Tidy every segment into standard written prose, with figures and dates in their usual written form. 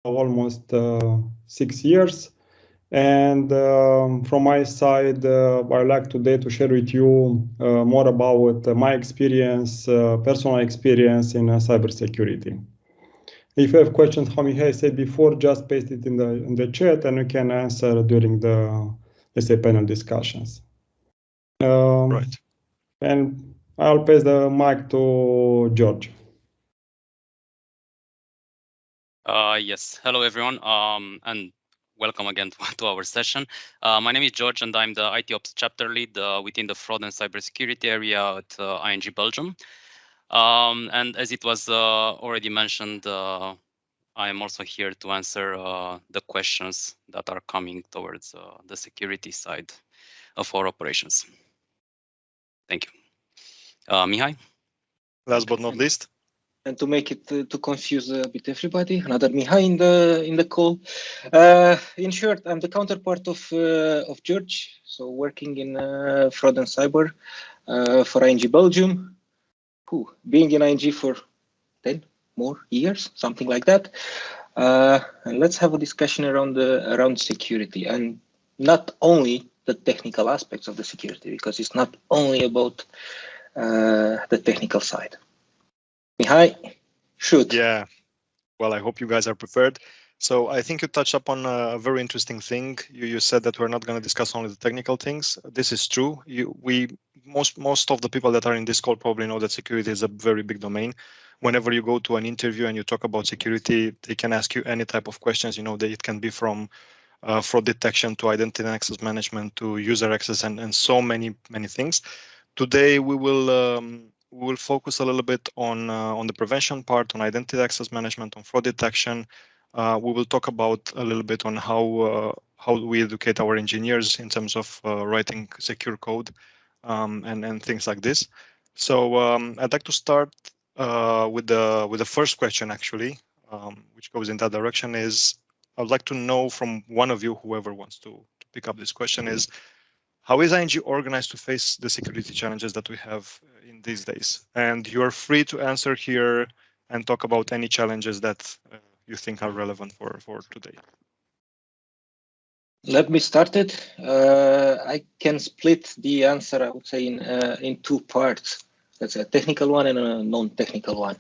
Almost 6 years. And from my side, I'd like today to share with you more about my experience, personal experience in cybersecurity. If you have questions, how Mihai said before, just paste it in the chat and we can answer during the, let's say, panel discussions. Right. And I'll pass the mic to George. Yes, hello everyone, and welcome again to our session. My name is George and I'm the IT Ops chapter lead within the fraud and cybersecurity area at ING Belgium. And as it was already mentioned, I am also here to answer the questions that are coming towards the security side of our operations. Thank you. Mihai? Last but not least. And to make it to confuse a bit everybody, another Mihai in the call. In short, I'm the counterpart of George, so working in fraud and cyber for ING Belgium. Being in ING for 10 more years, something like that. And let's have a discussion around security, and not only the technical aspects of the security, because it's not only about the technical side. Mihai, shoot. Yeah, well, I hope you guys are prepared. So I think you touched upon a very interesting thing. You said that we're not going to discuss only the technical things. This is true. Most of the people that are in this call probably know that security is a very big domain. Whenever you go to an interview and you talk about security, they can ask you any type of questions. You know, that it can be from fraud detection to identity and access management to user access and so many things. Today we will focus a little bit on the prevention part, on identity access management, on fraud detection. We will talk about a little bit on how we educate our engineers in terms of writing secure code and things like this. So I'd like to start with the first question, actually, which goes in that direction. Is I'd like to know from one of you, whoever wants to pick up this question, is how is ING organized to face the security challenges that we have in these days? And you are free to answer here and talk about any challenges that you think are relevant for today. Let me start it. I can split the answer, I would say, in two parts. That's a technical one and a non-technical one.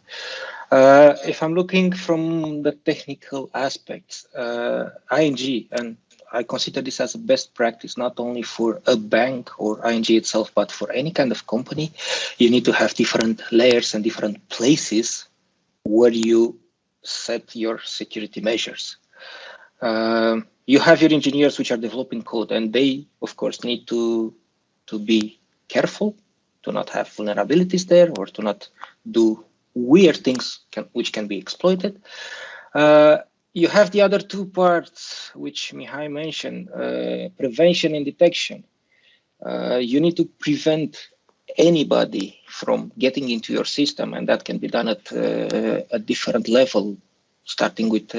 If I'm looking from the technical aspects, ING, and I consider this as a best practice, not only for a bank or ING itself, but for any kind of company, you need to have different layers and different places where you set your security measures. You have your engineers which are developing code, and they, of course, need to be careful to not have vulnerabilities there or to not do weird things which can be exploited. You have the other two parts, which Mihai mentioned, prevention and detection. You need to prevent anybody from getting into your system, and that can be done at a different level, starting with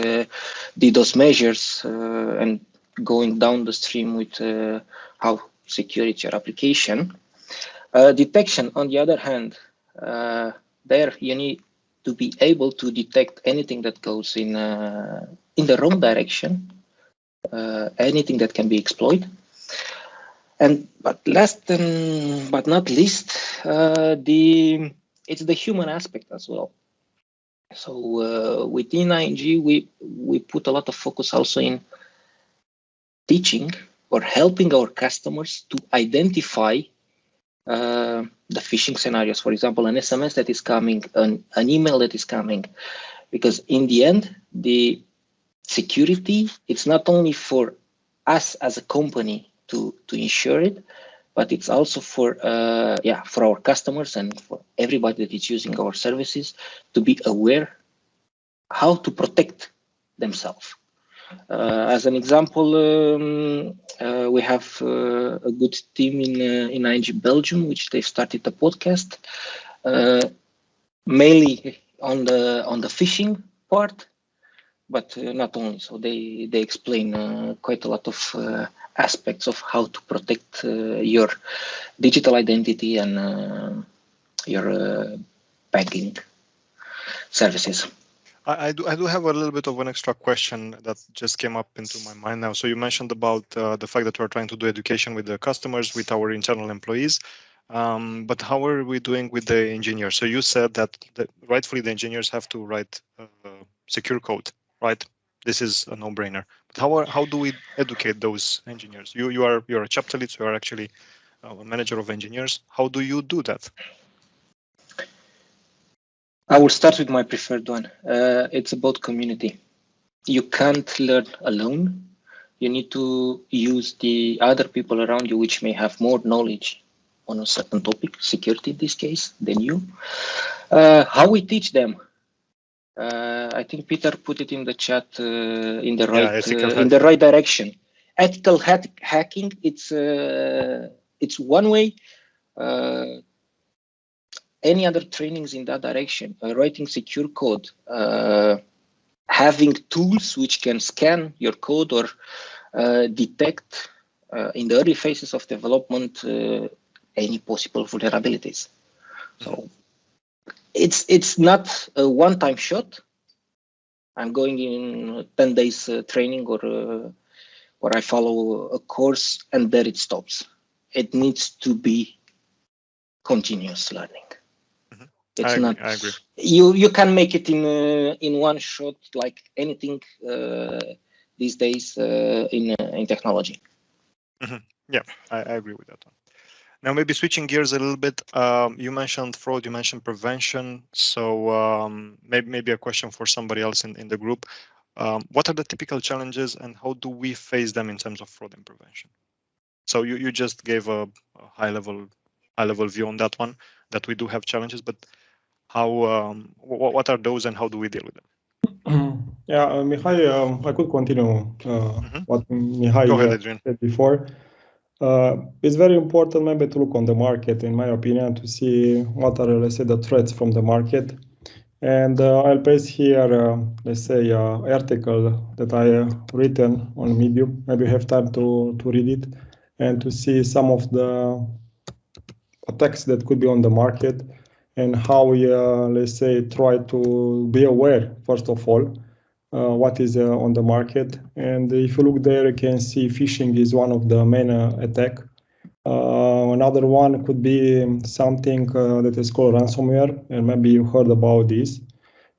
DDoS measures and going down the stream with how secure is your application. Detection, on the other hand, there you need to be able to detect anything that goes in the wrong direction, anything that can be exploited. But last but not least, it's the human aspect as well. So within ING, we put a lot of focus also in teaching or helping our customers to identify the phishing scenarios. For example, an SMS that is coming, an email that is coming, because in the end, the security, it's not only for us as a company to ensure it, but it's also for our customers and for everybody that is using our services to be aware how to protect themselves. As an example, we have a good team in ING Belgium, which they've started a podcast, mainly on the phishing part, but not only. So they explain quite a lot of aspects of how to protect your digital identity and your banking services. I do have a little bit of an extra question that just came up into my mind now. So you mentioned about the fact that we're trying to do education with the customers, with our internal employees. But how are we doing with the engineers? So you said that rightfully the engineers have to write secure code, right? This is a no-brainer. But how do we educate those engineers? You're a chapter lead, so you're actually a manager of engineers. How do you do that? I will start with my preferred one. It's about community. You can't learn alone. You need to use the other people around you, which may have more knowledge on a certain topic, security in this case, than you. How we teach them? I think Peter put it in the chat in the right direction. Ethical hacking. It's one way. Any other trainings in that direction? Writing secure code, having tools which can scan your code or detect in the early phases of development any possible vulnerabilities. So it's not a one-time shot. I'm going in 10 days training or I follow a course and there it stops. It needs to be continuous learning. It's I not. I agree. You can make it in one shot like anything these days in technology. Yeah, I agree with that one. Now, maybe switching gears a little bit, you mentioned fraud, you mentioned prevention. So maybe a question for somebody else in the group. What are the typical challenges and how do we face them in terms of fraud and prevention? So you just gave a high level view on that one, that we do have challenges, but what are those and how do we deal with them? Yeah, Mihai, I could continue what Mihai Go ahead, Adrian. said before. It's very important maybe to look on the market, in my opinion, to see what are, let's say, the threats from the market. And I'll paste here, let's say, an article that I written on Medium. Maybe you have time to read it and to see some of the attacks that could be on the market and how we, let's say, try to be aware, first of all, what is on the market. And if you look there, you can see phishing is one of the main attack. Another one could be something that is called ransomware, and maybe you heard about this.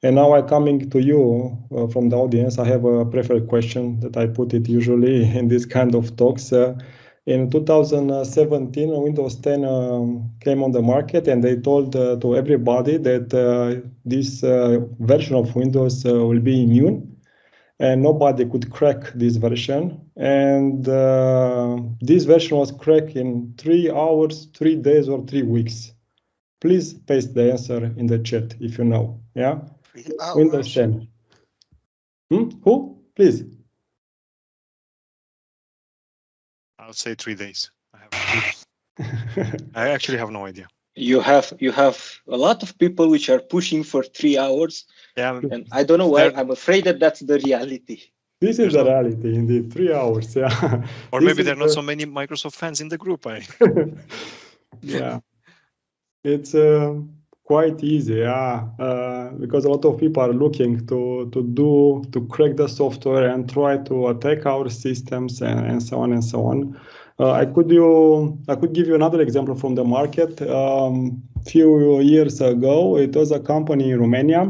And now I'm coming to you from the audience. I have a preferred question that I put it usually in this kind of talks. In 2017, Windows 10 came on the market, and they told to everybody that this version of Windows will be immune, and nobody could crack this version. And this version was cracked in 3 hours, 3 days, or 3 weeks. Please paste the answer in the chat if you know. Yeah, Windows 10. Who? Please. I'll say 3 days. I actually have no idea. You have a lot of people which are pushing for 3 hours. Yeah, and I don't know why. I'm afraid that that's the reality. This is the reality, indeed. 3 hours, yeah. Or maybe there are not so many Microsoft fans in the group. Yeah, it's quite easy, yeah, because a lot of people are looking to crack the software and try to attack our systems and so on and so on. I could give you another example from the market. Few years ago, it was a company in Romania,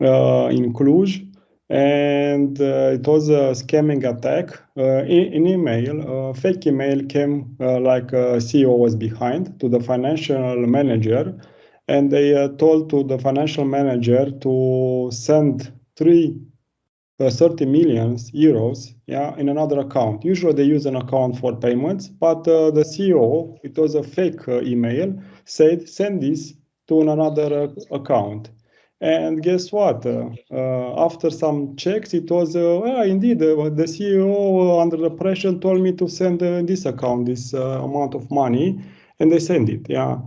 in Cluj, and it was a scamming attack. In email, fake email came like a CEO was behind to the financial manager, and they told to the financial manager to send 30 million euros, yeah, in another account. Usually they use an account for payments, but the CEO, it was a fake email, said send this to another account. And guess what? After some checks, it was indeed the CEO under the pressure told me to send this account this amount of money, and they send it. Yeah.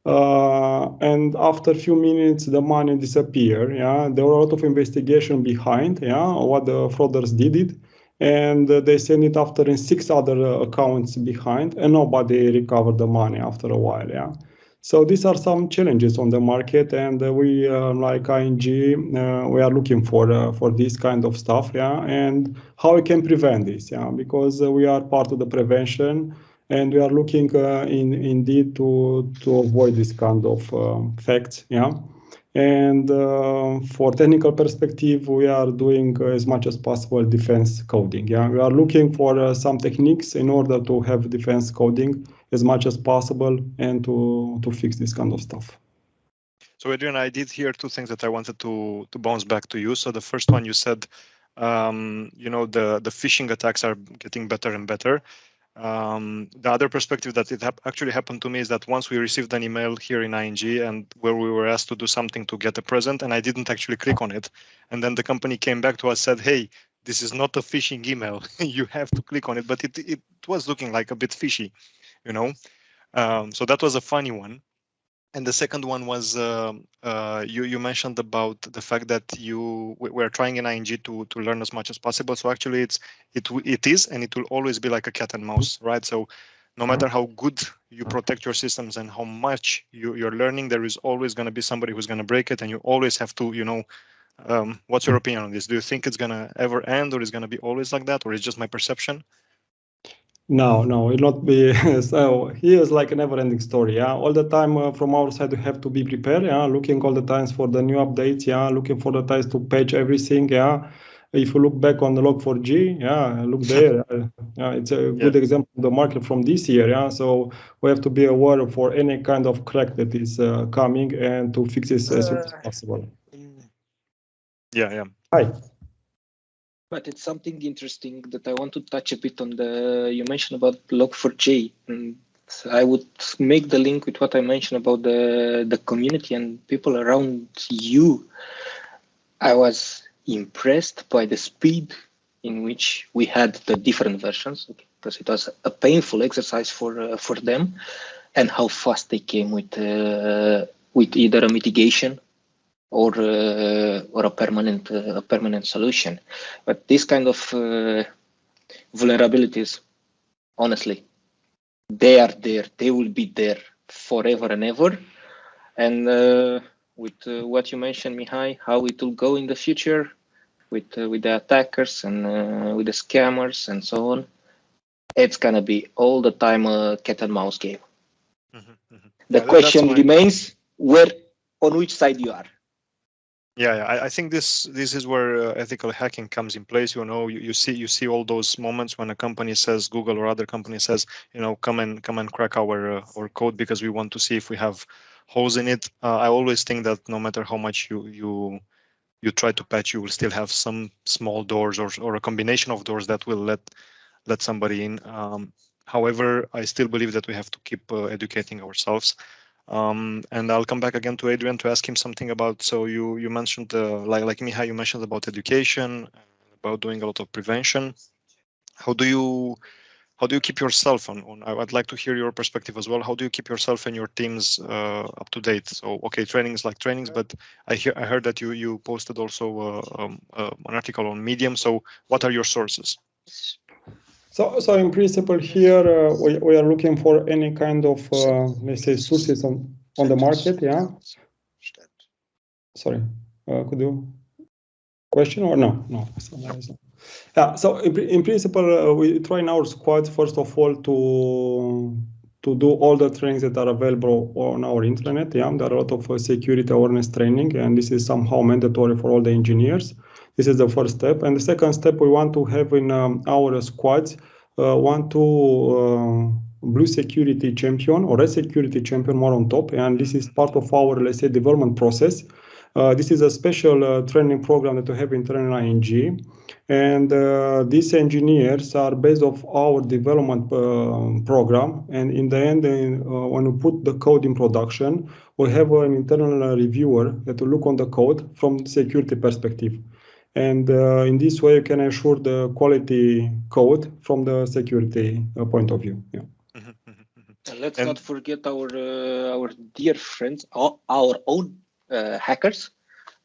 And after a few minutes, the money disappeared. Yeah, there were a lot of investigation behind. Yeah, what the fraudsters did it, and they sent it after in 6 other accounts behind, and nobody recovered the money after a while. Yeah, So these are some challenges on the market, and we, like ING, we are looking for this kind of stuff, yeah, and how we can prevent this, yeah, because we are part of the prevention, and we are looking indeed to avoid this kind of facts, yeah. And for technical perspective, we are doing as much as possible defense coding. Yeah, we are looking for some techniques in order to have defense coding as much as possible and to fix this kind of stuff. So Adrian, I did hear two things that I wanted to bounce back to you. So the first one, you said, you know, the phishing attacks are getting better and better. The other perspective that it actually happened to me is that once we received an email here in ING and where we were asked to do something to get a present, and I didn't actually click on it. And then the company came back to us, said, hey, this is not a phishing email. You have to click on it. But it was looking like a bit fishy, you know. So that was a funny one. And the second one was you mentioned about the fact that we're trying in ING to learn as much as possible. So actually, it is and it will always be like a cat and mouse, right? So no matter how good you protect your systems and how much you're learning, there is always going to be somebody who's going to break it, and you always have to, you know. What's your opinion on this? Do you think it's going to ever end, or is going to be always like that, or is it just my perception? No, it'll not be. So here's like a never-ending story. Yeah, all the time from our side we have to be prepared. Yeah, looking all the times for the new updates. Yeah, looking for the times to patch everything. Yeah, if you look back on the Log4j, yeah, look there. Yeah, it's a good example of the market from this year. Yeah, so we have to be aware for any kind of crack that is coming and to fix it as soon as possible. Yeah. Hi. But it's something interesting that I want to touch a bit on. You mentioned about Log4j, and I would make the link with what I mentioned about the community and people around you. I was impressed by the speed in which we had the different versions, because it was a painful exercise for them, and how fast they came with either a mitigation or a permanent solution. But this kind of vulnerabilities, honestly, they are there. They will be there forever and ever. And with what you mentioned, Mihai, how it will go in the future with the attackers and with the scammers and so on, it's gonna be all the time a cat and mouse game. The question remains on which side you are. Yeah, I think this is where ethical hacking comes in place. You know, you see all those moments when a company says, Google or other company says, you know, come and crack our code because we want to see if we have holes in it. I always think that no matter how much you try to patch, you will still have some small doors or a combination of doors that will let somebody in. However, I still believe that we have to keep educating ourselves. And I'll come back again to Adrian to ask him something about. So you mentioned like Mihai, you mentioned about education, about doing a lot of prevention. How do you keep yourself on? I'd like to hear your perspective as well. How do you keep yourself and your teams up to date? So okay, trainings like trainings, but I heard that you posted also an article on Medium. So what are your sources? So in principle here, we are looking for any kind of, let's say, sources on the market, yeah? Sorry, could you question or no? No. Yeah, so in principle, we try in our squad, first of all, to do all the trainings that are available on our intranet. Yeah, there are a lot of security awareness training, and this is somehow mandatory for all the engineers. This is the first step. And the second step we want to have in our squads, blue security champion or red security champion more on top. And this is part of our, let's say, development process. This is a special training program that we have in ING. And these engineers are based off our development program. And in the end, when we put the code in production, we have an internal reviewer that will look on the code from the security perspective. And in this way, you can ensure the quality code from the security point of view. Yeah. And let's not forget our dear friends, our own hackers,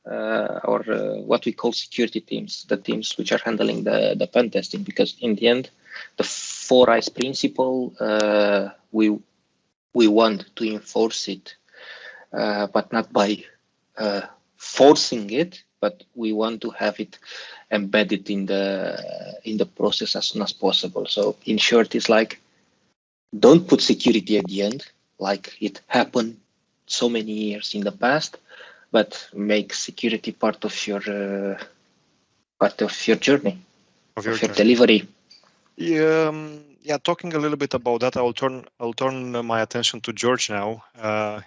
or what we call security teams, the teams which are handling the pen testing. Because in the end, the 4 eyes principle, we we want to enforce it, but not by forcing it, but we want to have it embedded in the process as soon as possible. So in short, it's like, don't put security at the end, like it happened so many years in the past, but make security part of your journey, of your delivery. Yeah, talking a little bit about that, I'll turn my attention to George now.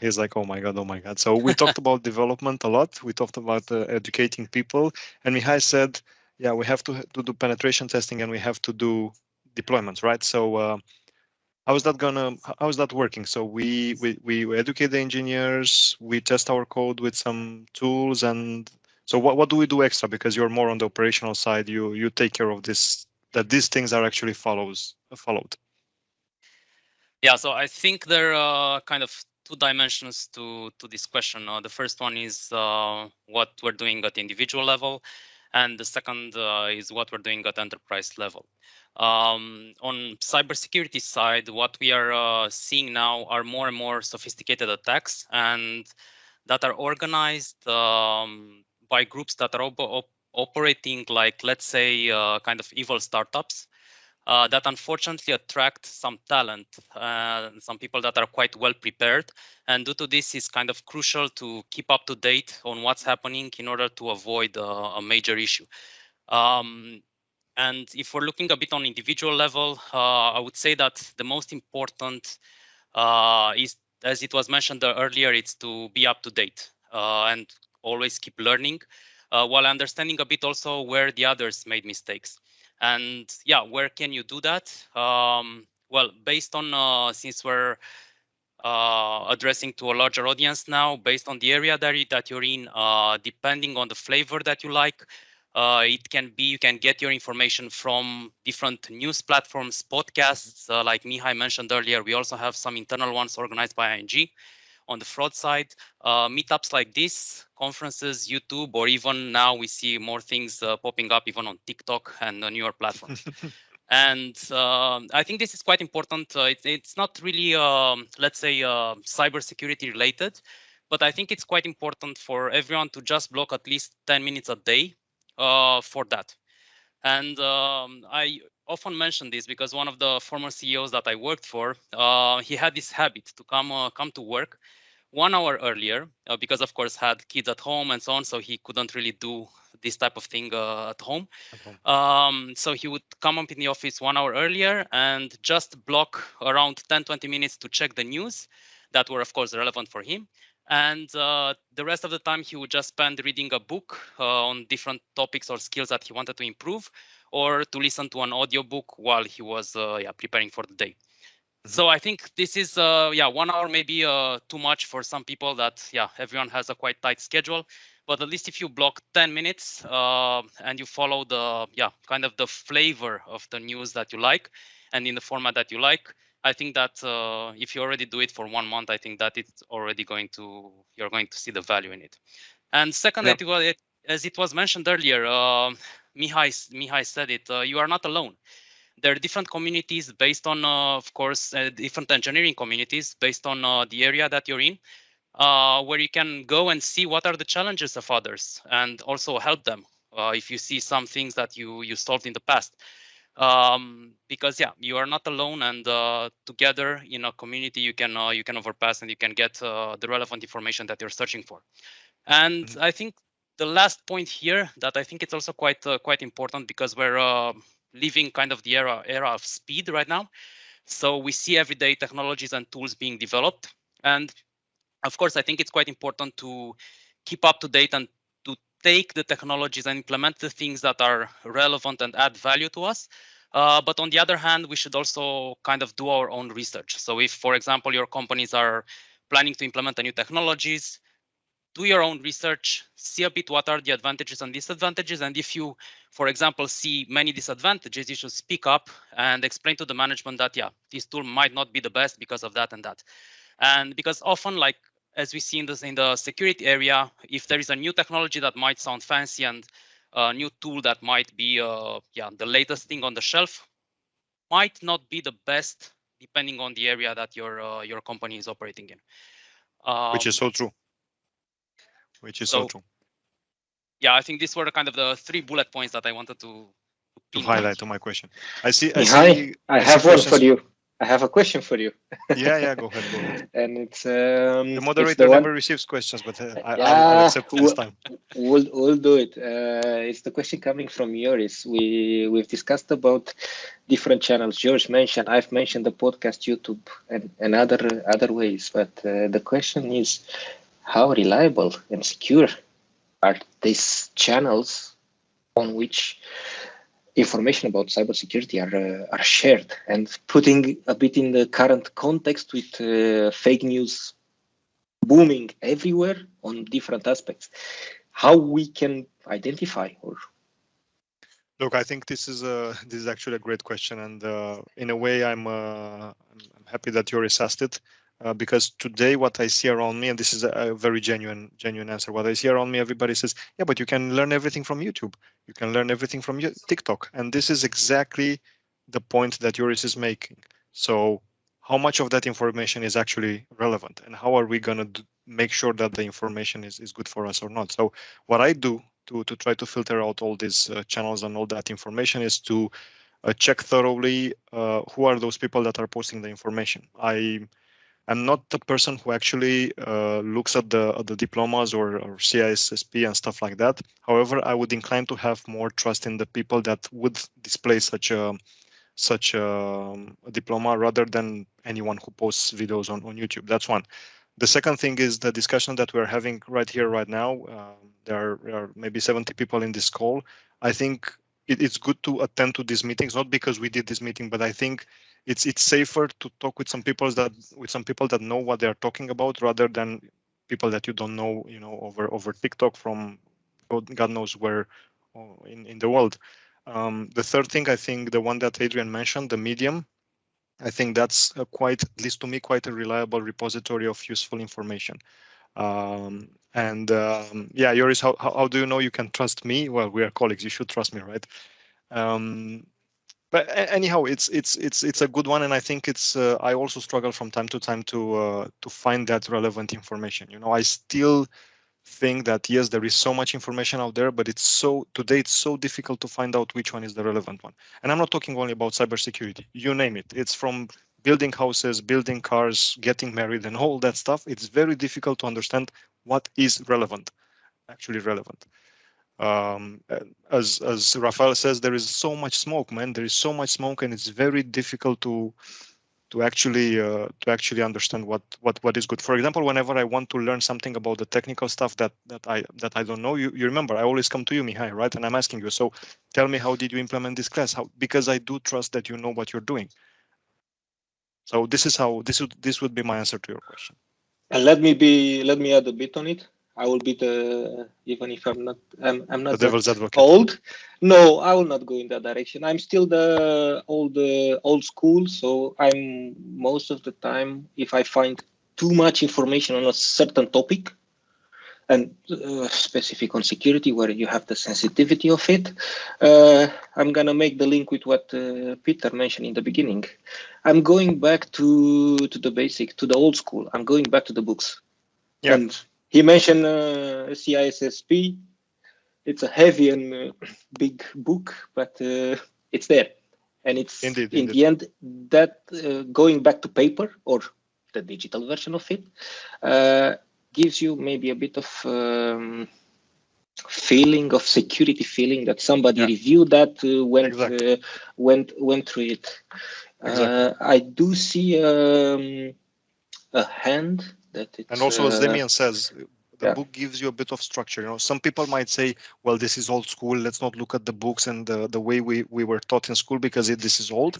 He's like, oh my god. So we talked about development a lot. We talked about educating people, and Mihai said, yeah, we have to do penetration testing and we have to do deployments, right? So how is that working? So we educate the engineers, we test our code with some tools, and so what do we do extra? Because you're more on the operational side, you take care of this, that these things are actually followed. Yeah, so I think there are kind of two dimensions to this question. The first one is what we're doing at the individual level, and the second is what we're doing at enterprise level. On cybersecurity side, what we are seeing now are more and more sophisticated attacks, and that are organized by groups that are operating like, let's say, kind of evil startups. That unfortunately attract some talent, some people that are quite well prepared. And due to this, is kind of crucial to keep up to date on what's happening in order to avoid a major issue. And if we're looking a bit on individual level, I would say that the most important is, as it was mentioned earlier, it's to be up to date and always keep learning, while understanding a bit also where the others made mistakes. And yeah, where can you do that? Well, based on, since we're addressing to a larger audience now, based on the area that you're in, depending on the flavor that you like, it can be, you can get your information from different news platforms, podcasts, like Mihai mentioned earlier. We also have some internal ones organized by ING. On the fraud side, meetups like this, conferences, YouTube, or even now we see more things popping up even on TikTok and newer platforms. And I think this is quite important. It's not really, let's say, cybersecurity related, but I think it's quite important for everyone to just block at least 10 minutes a day for that. And I often mention this because one of the former CEOs that I worked for, he had this habit to come to work 1 hour earlier, because of course had kids at home and so on, so he couldn't really do this type of thing at home. So he would come up in the office 1 hour earlier and just block around 10-20 minutes to check the news that were of course relevant for him. And the rest of the time he would just spend reading a book on different topics or skills that he wanted to improve, or to listen to an audiobook while he was preparing for the day. So I think this is 1 hour maybe too much for some people, that everyone has a quite tight schedule, but at least if you block 10 minutes and you follow the kind of the flavor of the news that you like and in the format that you like, I think that if you already do it for 1 month, I think that it's already you're going to see the value in it. And second, as it was mentioned earlier, Mihai said it, you are not alone. There are different communities based on, of course, different engineering communities based on the area that you're in, where you can go and see what are the challenges of others and also help them if you see some things that you solved in the past. Because you are not alone, and together in a community you can overpass and you can get the relevant information that you're searching for. And I think the last point here that I think it's also quite important, because we're living kind of the era of speed right now. So we see everyday technologies and tools being developed. And of course, I think it's quite important to keep up to date and to take the technologies and implement the things that are relevant and add value to us. But on the other hand, we should also kind of do our own research. So if, for example, your companies are planning to implement new technologies, do your own research, see a bit what are the advantages and disadvantages. And if you, for example, see many disadvantages, you should speak up and explain to the management that, this tool might not be the best because of that and that. And because often, like as we see in the security area, if there is a new technology that might sound fancy and a new tool that might be the latest thing on the shelf, might not be the best depending on the area that your company is operating in. Which is so true. So true. Yeah, I think these were kind of the 3 bullet points that I wanted to highlight to my question. I have one for you. I have a question for you. Yeah, go ahead. And it's the moderator never receives questions, but I'll accept this time. We'll do it. It's the question coming from Joris. We've discussed about different channels. George mentioned, I've mentioned the podcast, YouTube, and other ways. But the question is, how reliable and secure are these channels on which information about cybersecurity are shared? And putting a bit in the current context with fake news booming everywhere on different aspects, how we can identify or... Look, I think this is actually a great question, and in a way, I'm happy that Joris asked it. Because today what I see around me, and this is a very genuine answer, what I see around me, everybody says, yeah, but you can learn everything from YouTube. You can learn everything from TikTok. And this is exactly the point that Joris is making. So how much of that information is actually relevant? And how are we going to make sure that the information is good for us or not? So what I do to try to filter out all these channels and all that information is to check thoroughly who are those people that are posting the information. I'm not the person who actually looks at the diplomas or CISSP and stuff like that. However, I would incline to have more trust in the people that would display such a diploma rather than anyone who posts videos on YouTube. That's one. The second thing is the discussion that we're having right here, right now. There are maybe 70 people in this call. I think it's good to attend to these meetings, not because we did this meeting, but I think it's safer to talk with some people that know what they're talking about rather than people that you don't know, over TikTok from God knows where in the world. The third thing, I think the one that Adrian mentioned, the Medium, I think that's at least to me, quite a reliable repository of useful information. Yeah, Joris, how do you know you can trust me? Well, we are colleagues. You should trust me, right? But anyhow, it's a good one, and I think it's. I also struggle from time to time to find that relevant information. I still think that yes, there is so much information out there, but today it's so difficult to find out which one is the relevant one. And I'm not talking only about cybersecurity. You name it. It's from building houses, building cars, getting married, and all that stuff. It's very difficult to understand what is actually relevant. As Rafael says, there is so much smoke, man. There is so much smoke, and it's very difficult to actually understand what is good. For example, whenever I want to learn something about the technical stuff that I don't know, you remember I always come to you, Mihai, right? And I'm asking you, so tell me, how did you implement this class? Because I do trust that you know what you're doing. So this would be my answer to your question. And let me add a bit on it. I will be even if I'm not the devil's advocate. Old. No, I will not go in that direction. I'm still the old school. So I'm most of the time, if I find too much information on a certain topic, and specific on security, where you have the sensitivity of it, I'm gonna make the link with what Peter mentioned in the beginning. I'm going back to the basic, to the old school. I'm going back to the books. Yeah. And he mentioned CISSP. It's a heavy and big book, but it's there. And it's indeed. The end that going back to paper or the digital version of it gives you maybe a bit of feeling of security, feeling that somebody reviewed that, went through it. Exactly. I do see a hand that it's... And also, as Damian says, the book gives you a bit of structure. Some people might say, well, this is old school. Let's not look at the books and the way we were taught in school because this is old.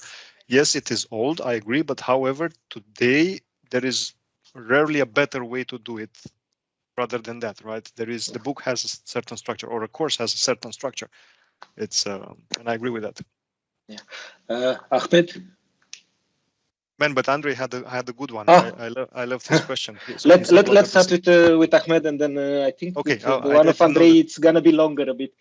Yes, it is old. I agree. But however, today there is rarely a better way to do it rather than that, right? The book has a certain structure, or a course has a certain structure. It's and I agree with that. Yeah. Ahmed? Man, but Andre had a good one. I love this question. So let's start with Ahmed, and then I think okay, the one of Andre, it's gonna be longer a bit.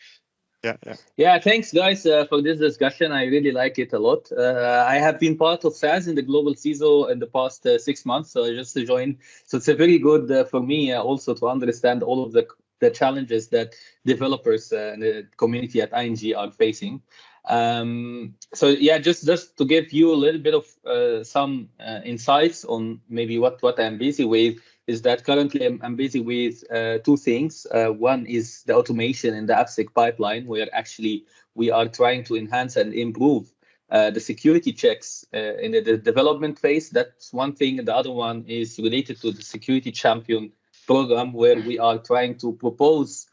Yeah, thanks guys for this discussion. I really like it a lot. I have been part of SaaS in the global CISO in the past 6 months, so I just joined. So it's a very good for me also to understand all of the challenges that developers and the community at ING are facing. So yeah, just to give you a little bit of some insights on maybe what I'm busy with, is that currently I'm busy with two things. One is the automation in the AppSec pipeline, where actually we are trying to enhance and improve the security checks in the development phase. That's one thing. And the other one is related to the security champion program, where we are trying to propose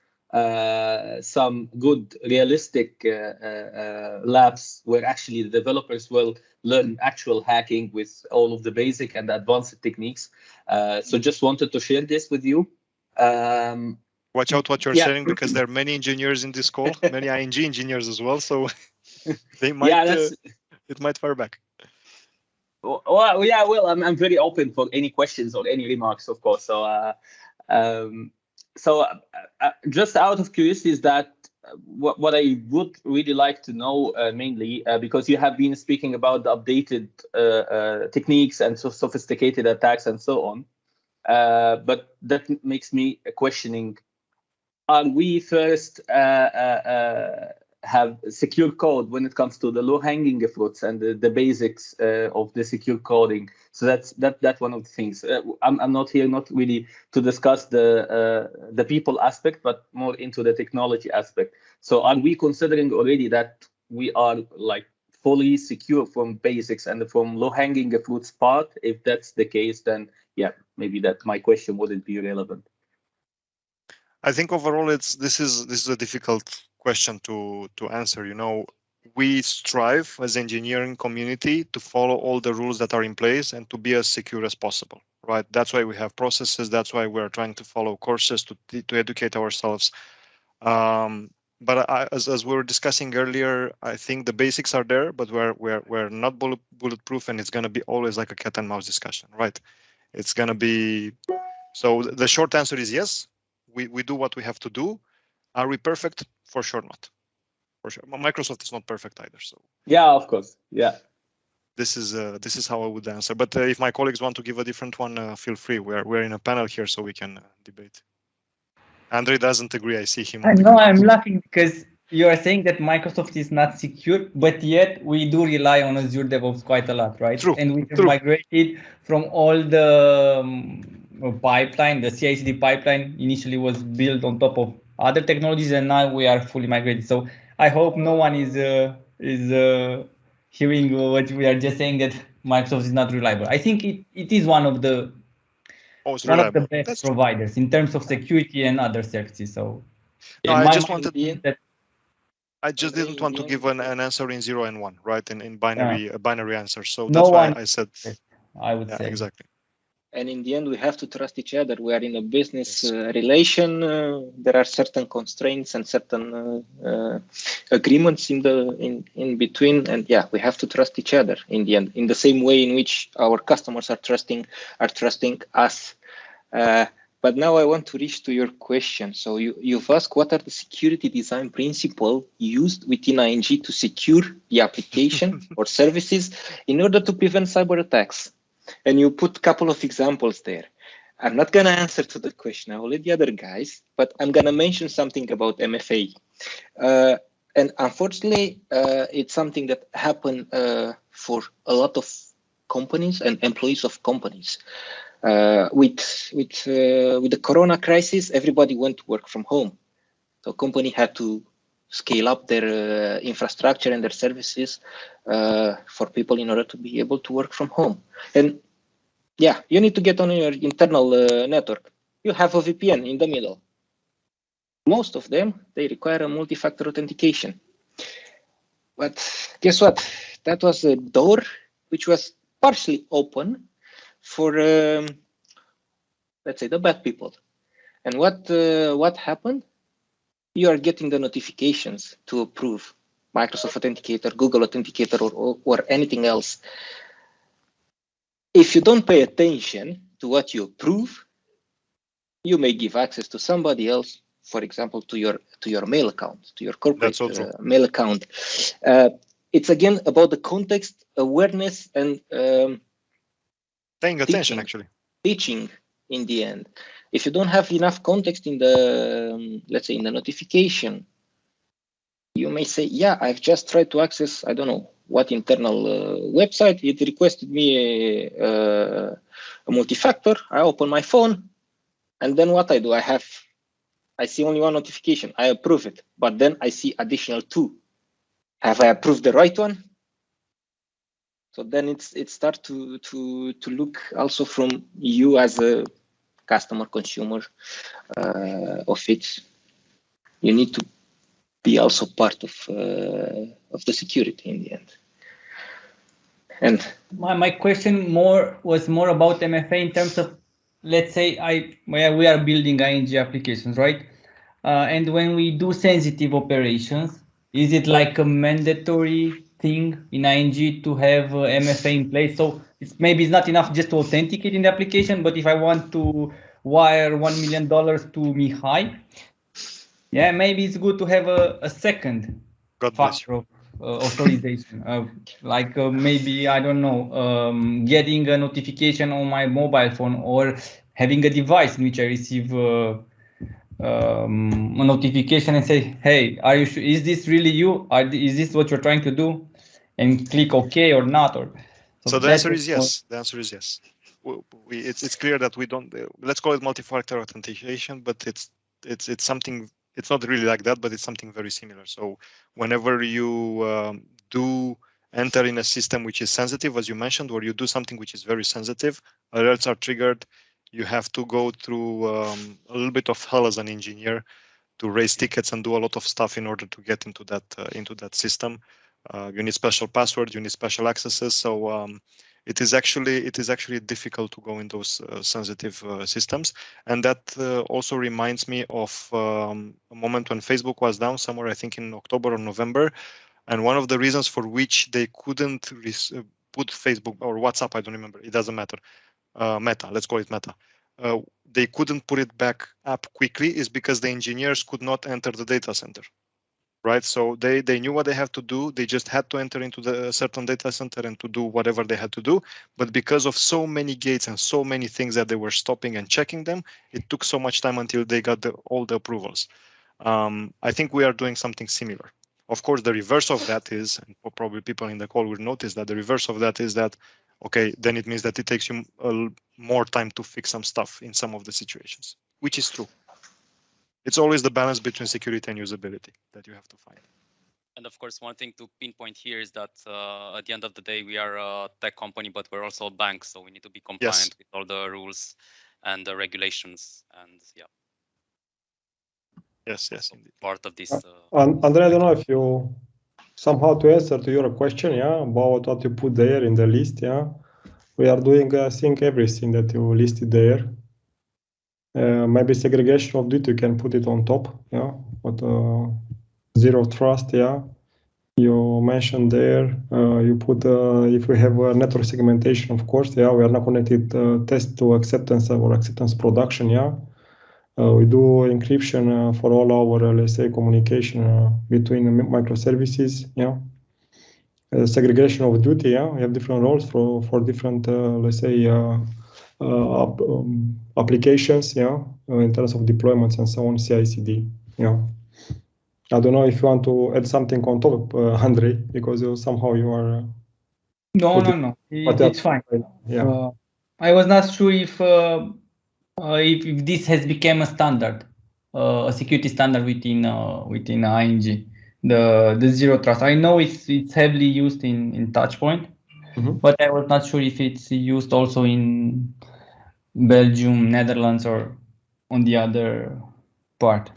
some good realistic labs where actually the developers will learn actual hacking with all of the basic and advanced techniques. So just wanted to share this with you. Watch out what you're sharing, because there are many engineers in this call, many ING engineers as well. So they might it might fire back. Well, yeah, well, I'm very open for any questions or any remarks, of course. So just out of curiosity, is that what I would really like to know mainly, because you have been speaking about the updated techniques and so sophisticated attacks and so on, but that makes me questioning, are we first have secure code when it comes to the low-hanging fruits and the basics of the secure coding? So that's one of the things. I'm not here not really to discuss the people aspect, but more into the technology aspect. So are we considering already that we are like fully secure from basics and from low-hanging fruits part? If that's the case, then yeah, maybe that my question wouldn't be relevant. I think overall this is a difficult question to answer. You know, we strive as engineering community to follow all the rules that are in place and to be as secure as possible, right? That's why we have processes. That's why we're trying to follow courses to educate ourselves. But as we were discussing earlier, I think the basics are there, but we're not bulletproof, and it's going to be always like a cat and mouse discussion, right? It's going to be. So the short answer is yes. We do what we have to do. Are we perfect? For sure not. For sure. Microsoft is not perfect either. So yeah, of course. Yeah. This is how I would answer. But if my colleagues want to give a different one, feel free. We're in a panel here, so we can debate. Andre doesn't agree. I see him. I know. I'm laughing because you are saying that Microsoft is not secure, but yet we do rely on Azure DevOps quite a lot, right? True. And we have migrated from all the pipeline. The CI/CD pipeline initially was built on top of other technologies, and now we are fully migrated. So I hope no one is hearing what we are just saying, that Microsoft is not reliable. I think it is one of the best providers in terms of security and other services. So no, I just didn't want to give an answer in 0 and 1, right? In binary binary answer. So that's why I said I would say exactly. And in the end, we have to trust each other. We are in a business relation. There are certain constraints and certain agreements in between. And yeah, we have to trust each other in the end, in the same way in which our customers are trusting us. But now I want to reach to your question. So you've asked, what are the security design principles used within ING to secure the application or services in order to prevent cyber attacks? And you put a couple of examples there. I'm not going to answer to the question. I will let the other guys, but I'm going to mention something about MFA. And unfortunately, it's something that happened for a lot of companies and employees of companies. With the Corona crisis, everybody went to work from home. So company had to scale up their infrastructure and their services for people in order to be able to work from home. And yeah, you need to get on your internal network. You have a VPN in the middle. Most of them, they require a multi-factor authentication. But guess what? That was a door which was partially open for, let's say, the bad people. And what happened? You are getting the notifications to approve Microsoft Authenticator, Google Authenticator, or anything else. If you don't pay attention to what you approve, you may give access to somebody else for example, to your mail account, to your corporate mail account. It's again about the context, awareness, and paying attention, actually. Teaching in the end. If you don't have enough context in the, let's say, in the notification, you may say, yeah, I've just tried to access, I don't know what internal website. It requested me a multi-factor. I open my phone, and then what I do, I see only one notification. I approve it, but then I see additional 2. Have I approved the right one? So then it starts to look also from you as a customer, consumer of it. You need to be also part of the security in the end. And my question was more about MFA in terms of, let's say we are building ING applications, right? And when we do sensitive operations, is it like a mandatory thing in ING to have MFA in place? So maybe it's not enough just to authenticate in the application, but if I want to wire $1 million to Mihai, yeah, maybe it's good to have a second factor of authorization. Maybe, I don't know, getting a notification on my mobile phone, or having a device in which I receive a notification and say, hey, are you sure? Is this really you? Is this what you're trying to do? And click OK or not. So the answer is yes. The answer is yes. It's clear that we don't, let's call it multi-factor authentication, but it's something, it's not really like that, but it's something very similar. So whenever you do enter in a system which is sensitive, as you mentioned, or you do something which is very sensitive, alerts are triggered. You have to go through a little bit of hell as an engineer to raise tickets and do a lot of stuff in order to get into that system. You need special passwords, you need special accesses. So it is actually difficult to go in those sensitive systems. And that also reminds me of a moment when Facebook was down somewhere, I think in October or November. And one of the reasons for which they couldn't put Facebook or WhatsApp, I don't remember, it doesn't matter. Meta, let's call it Meta. They couldn't put it back up quickly is because the engineers could not enter the data center, right? So they knew what they have to do. They just had to enter into the certain data center and to do whatever they had to do. But because of so many gates and so many things that they were stopping and checking them, it took so much time until they got all the approvals. I think we are doing something similar. Of course, the reverse of that is, and probably people in the call will notice that the reverse of that is that, okay, then it means that it takes you more time to fix some stuff in some of the situations, which is true. It's always the balance between security and usability that you have to find. And of course, one thing to pinpoint here is that at the end of the day, we are a tech company, but we're also a bank. So we need to be compliant with all the rules and the regulations. And yeah. Yes, indeed. Part of this. Andrei, I don't know if you somehow to answer to your question, about what you put there in the list, we are doing, I think, everything that you listed there. Maybe segregation of duty, you can put it on top, but zero trust, you mentioned there. You put if we have a network segmentation, of course, we are not connected test to acceptance or acceptance production, we do encryption for all our, let's say, communication between microservices, segregation of duty, we have different roles for different, let's say, applications, in terms of deployments and so on, CI/CD, I don't know if you want to add something on top, Andrei, because somehow you are. No, it's fine. I was not sure if this has become a standard, a security standard within ING, the zero trust. I know it's heavily used in Touchpoint, but I was not sure if it's used also in Belgium, Netherlands, or on the other part.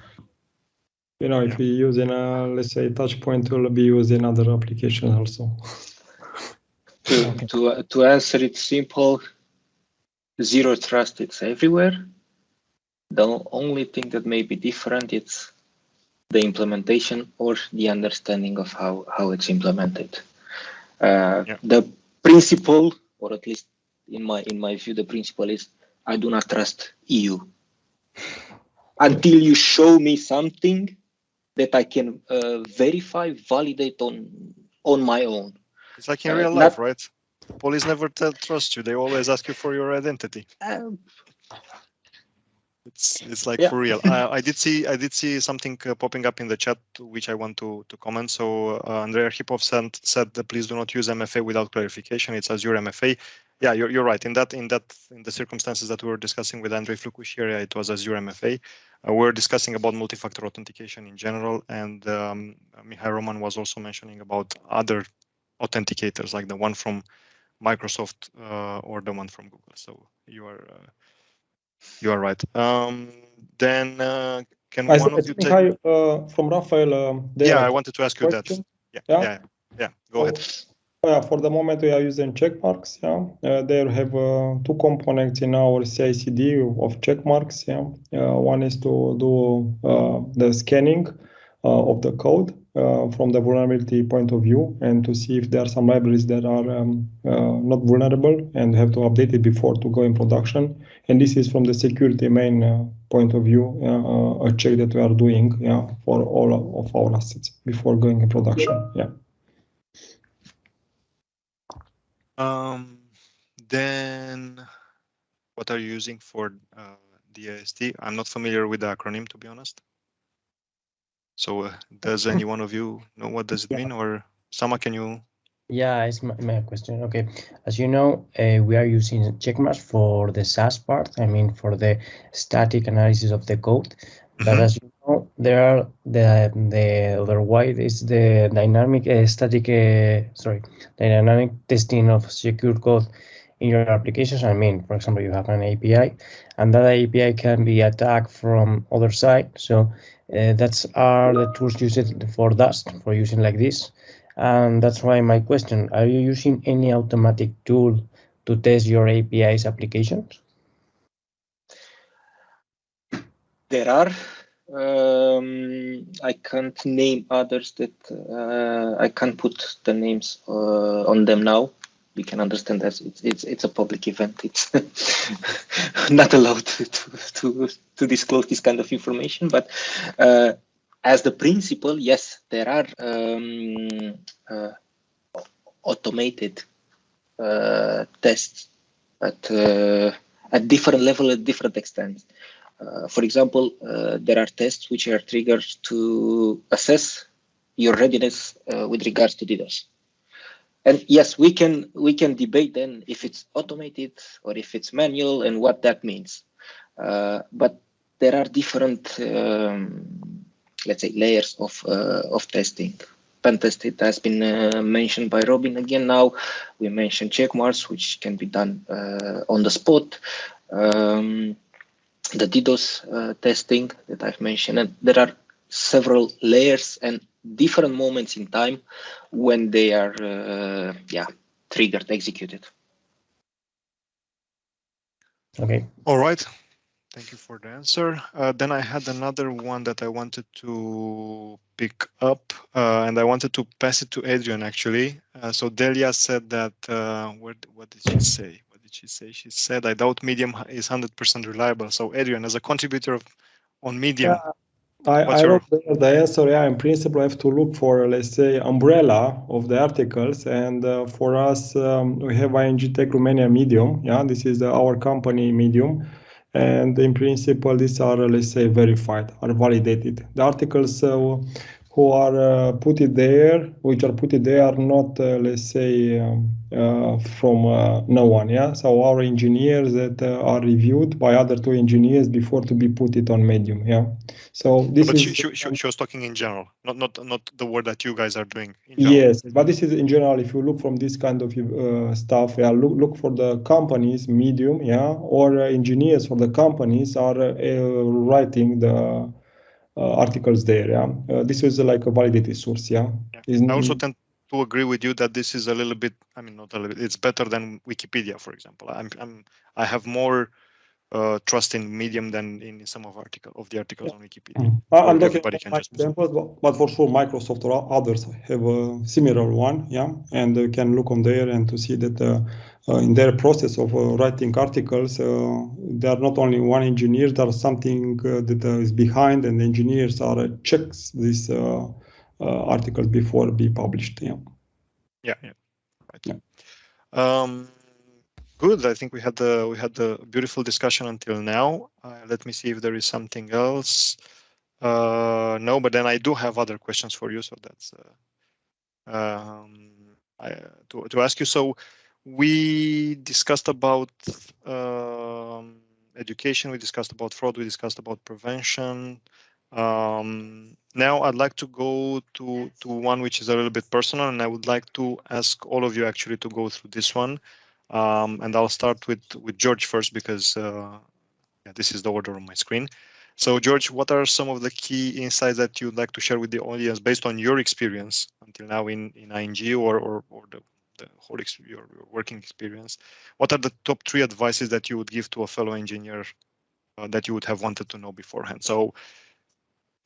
If we use in let's say Touchpoint, will be used in other applications also. To answer it simple, zero trust, it's everywhere. The only thing that may be different, it's the implementation or the understanding of how it's implemented. The principle, or at least in my view, the principle is I do not trust EU. until you show me something that I can verify, validate on my own. It's like in real life, right? Police never trust you. They always ask you for your identity. It's like for real. I did see something popping up in the chat which I want to comment. So Andrea Hipov said that please do not use MFA without clarification. It's Azure MFA. Yeah, you're right. In the circumstances that we were discussing with Andrei Flucuș, it was Azure MFA. We're discussing about multi-factor authentication in general, and Mihai Roman was also mentioning about other authenticators like the one from Microsoft or the one from Google. So you are right. Then can one of you take? From Rafael? I wanted to ask you that. Yeah. Go ahead. For the moment, we are using checkmarks. They have two components in our CI/CD of checkmarks. One is to do the scanning of the code from the vulnerability point of view, and to see if there are some libraries that are not vulnerable and have to update it before to go in production. And this is from the security main point of view, a check that we are doing for all of our assets before going in production. Then what are you using for DAST? I'm not familiar with the acronym, to be honest. So does any one of you know what does it mean, or Sama, can you? Yeah, it's my question. Okay, as you know, we are using checkmarks for the SAS part. I mean, for the static analysis of the code. But as you know, there are the other way is the dynamic dynamic testing of secure code in your applications. I mean, for example, you have an API, and that API can be attacked from other side. So that's are the tools used for Dust, for using like this. And that's why my question, are you using any automatic tool to test your API's applications? There are. I can't name others that I can't put the names on them now. We can understand that it's a public event. It's not allowed to disclose this kind of information. But as the principle, yes, there are automated tests at different level, at different extents. For example, there are tests which are triggered to assess your readiness with regards to DDoS. And yes, we can debate then if it's automated or if it's manual and what that means. But there are different, let's say, layers of testing. Pen test, it has been mentioned by Robin again. Now we mentioned checkmarks, which can be done on the spot. The DDoS testing that I've mentioned, and there are several layers and different moments in time when they are triggered, executed. Okay. All right. Thank you for the answer. Then I had another one that I wanted to pick up, and I wanted to pass it to Adrian, actually. So Delia said that, what did she say? She said, I doubt Medium is 100% reliable. So Adrian, as a contributor on Medium, I wrote the answer. In principle, I have to look for, let's say, umbrella of the articles. And for us, we have ING Tech Romania Medium. This is our company Medium. And in principle, these are, let's say, verified, are validated. The articles who are put it there, which are put it there, are not, let's say, from no one. So our engineers that are reviewed by other two engineers before to be put it on Medium. So this is. She was talking in general, not the work that you guys are doing. Yes, but this is in general. If you look from this kind of stuff, look for the companies Medium, or engineers for the companies are writing the articles there. This is like a validated source. I also tend to agree with you that this is a little bit. I mean, not a little bit. It's better than Wikipedia, for example. I have more trust in Medium than in some of the articles on Wikipedia. I'm talking Everybody can just examples, but for sure Microsoft or others have a similar one, yeah, and you can look on there and to see that in their process of writing articles, there are not only one engineer, there is something that is behind, and engineers are checks these articles before be published. Yeah. Right. Yeah. Good. I think we had the beautiful discussion until now. Let me see if there is something else. No, but then I do have other questions for you. So that's to ask you. So we discussed about education. We discussed about fraud. We discussed about prevention. Now I'd like to go to one which is a little bit personal, and I would like to ask all of you actually to go through this one. And I'll start with George first because this is the order on my screen. So George, what are some of the key insights that you'd like to share with the audience based on your experience until now in ING or the whole your working experience? What are the top 3 advices that you would give to a fellow engineer that you would have wanted to know beforehand? So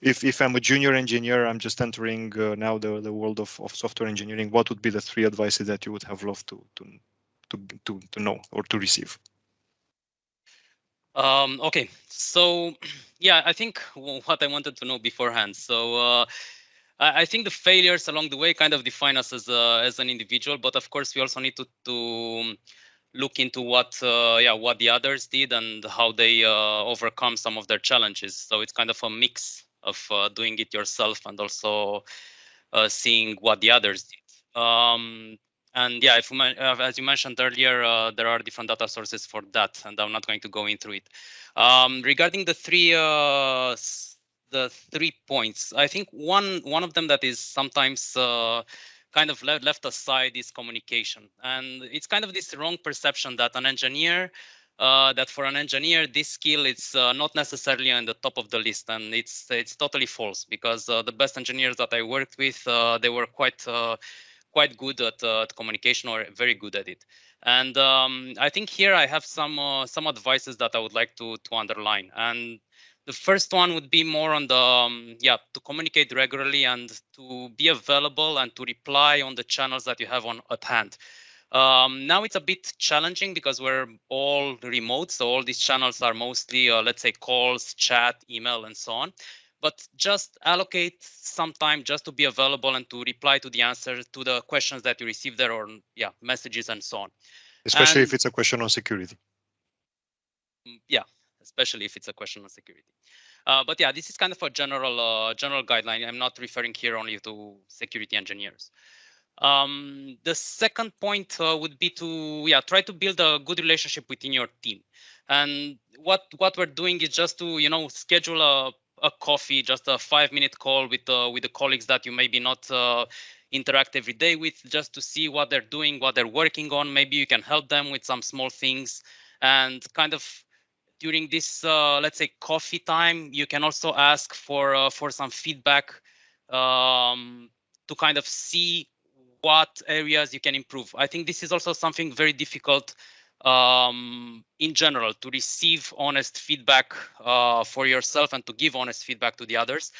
if I'm a junior engineer, I'm just entering now the world of software engineering, what would be the 3 advices that you would have loved to know or to receive? Okay, so yeah, I think what I wanted to know beforehand. So I think the failures along the way kind of define us as an individual, but of course we also need to look into what the others did and how they overcome some of their challenges. So it's kind of a mix of doing it yourself and also seeing what the others did. And yeah, as you mentioned earlier, there are different data sources for that, and I'm not going to go into it. Regarding the three points, I think one of them that is sometimes kind of left aside is communication, and it's kind of this wrong perception that an engineer. That for an engineer, this skill is not necessarily on the top of the list, and it's totally false because the best engineers that I worked with, they were quite good at communication or very good at it. And I think here I have some advices that I would like to underline. And the first one would be more on the to communicate regularly and to be available and to reply on the channels that you have at hand. Now it's a bit challenging because we're all remote, so all these channels are mostly, let's say, calls, chat, email, and so on. But just allocate some time just to be available and to reply to the answers to the questions that you receive there, or messages and so on. Especially if it's a question on security. Yeah, especially if it's a question on security. But yeah, this is kind of a general guideline. I'm not referring here only to security engineers. The second point would be to try to build a good relationship within your team. And what we're doing is just to schedule a coffee, just a 5-minute call with the colleagues that you maybe not interact every day with, just to see what they're doing, what they're working on. Maybe you can help them with some small things, and kind of during this let's say coffee time, you can also ask for some feedback to kind of see what areas you can improve. I think this is also something very difficult in general, to receive honest feedback for yourself and to give honest feedback to the others.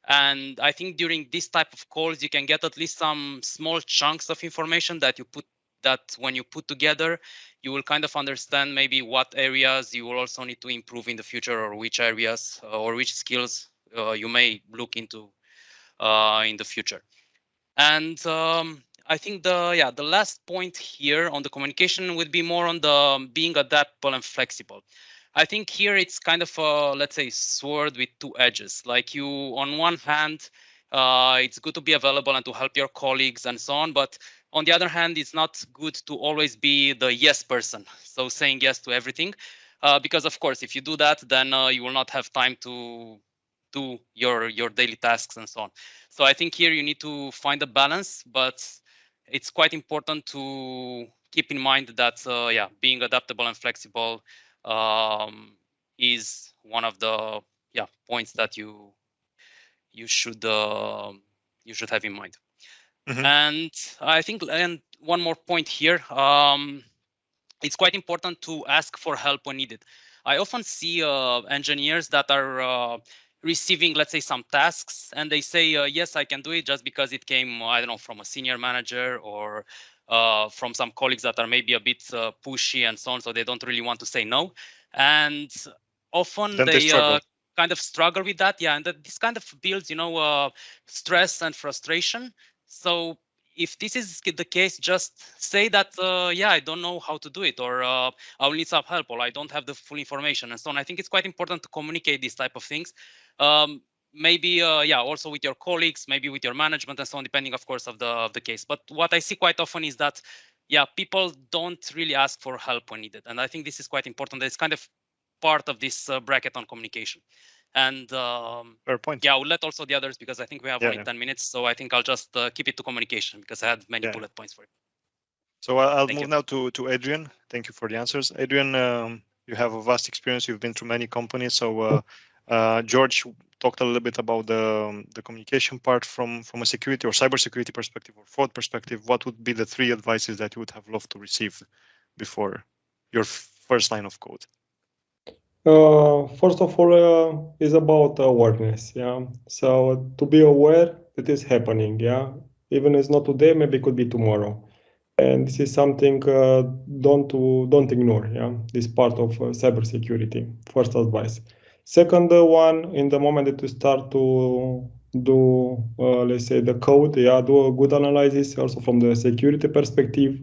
And I think during this type of calls, you can get at least some small chunks of information that when you put together, you will kind of understand maybe what areas you will also need to improve in the future, or which areas or which skills you may look into in the future. And I think the last point here on the communication would be more on the being adaptable and flexible. I think here it's kind of a, let's say, sword with 2 edges. Like, you, on one hand, it's good to be available and to help your colleagues and so on, but on the other hand, it's not good to always be the yes person, so saying yes to everything, because of course, if you do that, then you will not have time to do your daily tasks and so on. So I think here you need to find a balance, but it's quite important to keep in mind that being adaptable and flexible is one of the points that you should have in mind. Mm-hmm. And I think, and one more point here, it's quite important to ask for help when needed. I often see engineers that are receiving, let's say, some tasks, and they say, yes, I can do it just because it came, I don't know, from a senior manager or from some colleagues that are maybe a bit pushy and so on, so they don't really want to say no. And often Then they struggle. kind of struggle with that. Yeah, and this kind of builds, you know, stress and frustration. So if this is the case, just say that, yeah, I don't know how to do it, or I will need some help, or I don't have the full information, and so on. I think it's quite important to communicate these type of things. Maybe, yeah, also with your colleagues, maybe with your management and so on, depending, of course, of the case. But what I see quite often is that, yeah, people don't really ask for help when needed. And I think this is quite important. It's kind of part of this bracket on communication. And Fair point. yeah, I'll let also the others, because I think we have only 10 minutes. So I think I'll just keep it to communication, because I had many bullet points for it. So I'll move now to Adrian. Thank you for the answers. Adrian, you have a vast experience. You've been through many companies. So George talked a little bit about the communication part from a security or cybersecurity perspective or fraud perspective. What would be the 3 advices that you would have loved to receive before your first line of code? First of all, is about awareness. Yeah. So to be aware that is happening. Yeah. Even if it's not today, maybe it could be tomorrow. And this is something don't ignore. Yeah. This part of cybersecurity. First advice. Second one, in the moment that you start to do, let's say, the code, yeah, do a good analysis also from the security perspective,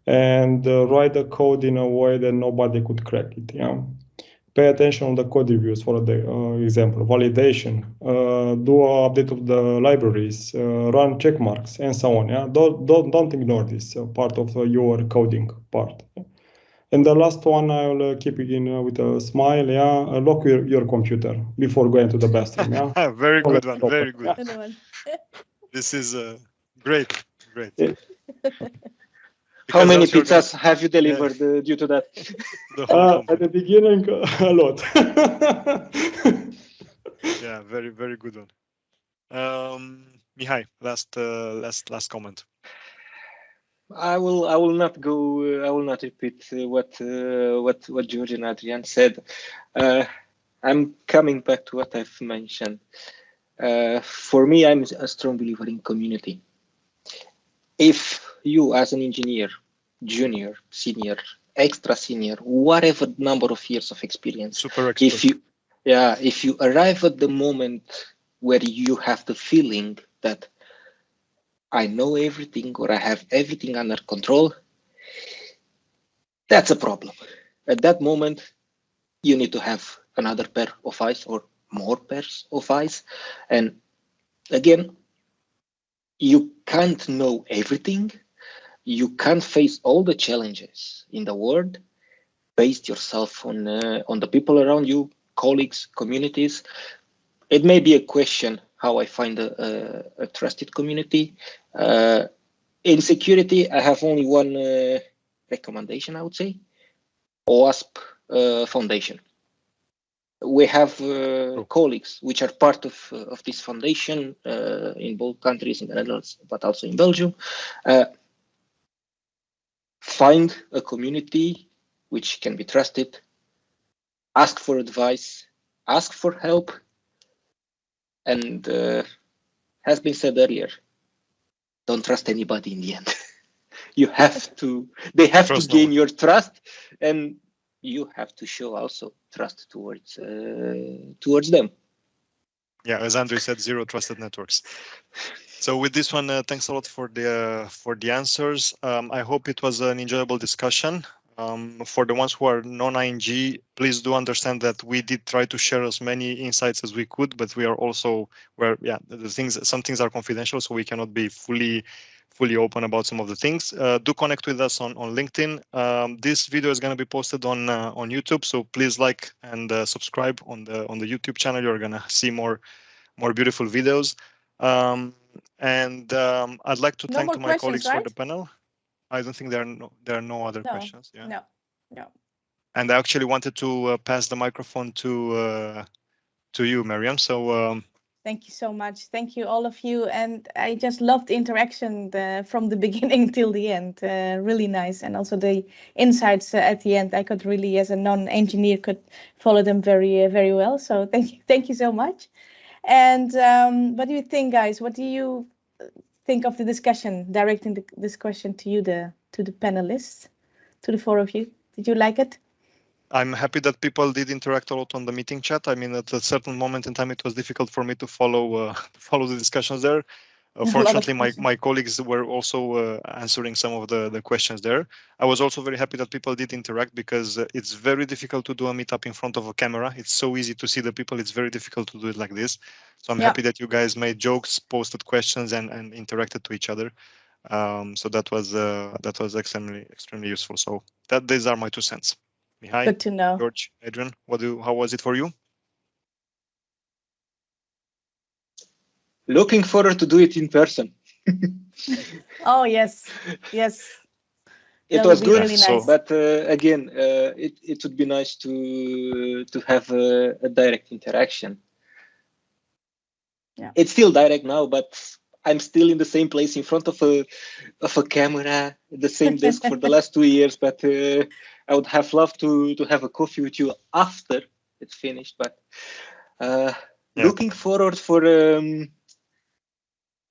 and write the code in a way that nobody could crack it. Yeah. Pay attention on the code reviews, for the example, validation, do an update of the libraries, run check marks, and so on. Yeah, don't ignore this part of your coding part. And the last one, I will keep it in with a smile. Yeah, lock your computer before going to the bathroom. Yeah, very good one. Very good. Yeah. This is great. Great. Yeah. How many pizzas have you delivered due to that? At the beginning, a lot. Yeah, very, very good one. Mihai, last comment. I will not go. I will not repeat what George and Adrian said. I'm coming back to what I've mentioned. For me, I'm a strong believer in community. If you, as an engineer, junior, senior, extra senior, whatever number of years of experience, super expert. if you arrive at the moment where you have the feeling that I know everything or I have everything under control, that's a problem. At that moment, you need to have another pair of eyes or more pairs of eyes. And again, you can't know everything. You can't face all the challenges in the world. Base yourself on the people around you, colleagues, communities. It may be a question how I find a trusted community. In security, I have only one recommendation, I would say: OWASP Foundation. We have colleagues which are part of this foundation in both countries, in the Netherlands, but also in Belgium. Find a community which can be trusted, ask for advice, ask for help, and has been said earlier, don't trust anybody in the end. They have to gain your trust, and you have to show also trust towards them. Yeah, as Andrei said, zero trusted networks. So with this one, thanks a lot for the answers. I hope it was an enjoyable discussion. For the ones who are non-ING, please do understand that we did try to share as many insights as we could, but we are also some things are confidential, so we cannot be fully open about some of the things. Do connect with us on LinkedIn. This video is going to be posted on YouTube, so please like and subscribe on the YouTube channel. You're going to see more beautiful videos. And I'd like to thank my colleagues for the panel. I don't think there are no other questions. Yeah. No. And I actually wanted to pass the microphone to you, Mariam. So Thank you so much. Thank you, all of you. And I just loved the interaction from the beginning till the end. Really nice. And also the insights at the end. I could really, as a non-engineer, could follow them very well. So thank you so much. And what do you think, guys? What do you think of the discussion? Directing this question to you, to the panelists, to the four of you. Did you like it? I'm happy that people did interact a lot on the meeting chat. I mean, at a certain moment in time, it was difficult for me to follow the discussions there. Fortunately, my colleagues were also answering some of the questions there. I was also very happy that people did interact, because it's very difficult to do a meetup in front of a camera. It's so easy to see the people. It's very difficult to do it like this. So I'm happy that you guys made jokes, posted questions, and interacted to each other. So that was extremely useful. So these are my 2 cents. Mihai, good to know. George, Adrian, how was it for you? Looking forward to do it in person. Oh yes. It was good, really nice. but again, it would be nice to have a direct interaction. Yeah. It's still direct now, but I'm still in the same place in front of a camera, the same desk for the last 2 years. But I would have loved to have a coffee with you after it's finished. But looking forward for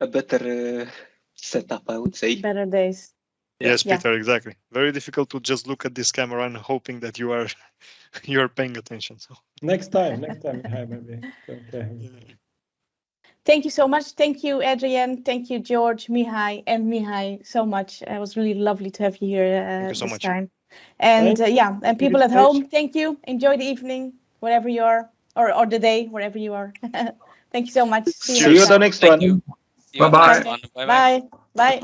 a better setup, I would say. Better days. Yes, Peter, exactly. Very difficult to just look at this camera and hoping that you are paying attention. So next time, Mihai, maybe. Okay. Thank you so much. Thank you, Adrian. Thank you, George, Mihai, and Mihai, so much. It was really lovely to have you here thank you so this much. time. And and people at home, thank you. Enjoy the evening, wherever you are, or the day, wherever you are. Thank you so much. See you on the next one. Bye-bye. Bye. Bye.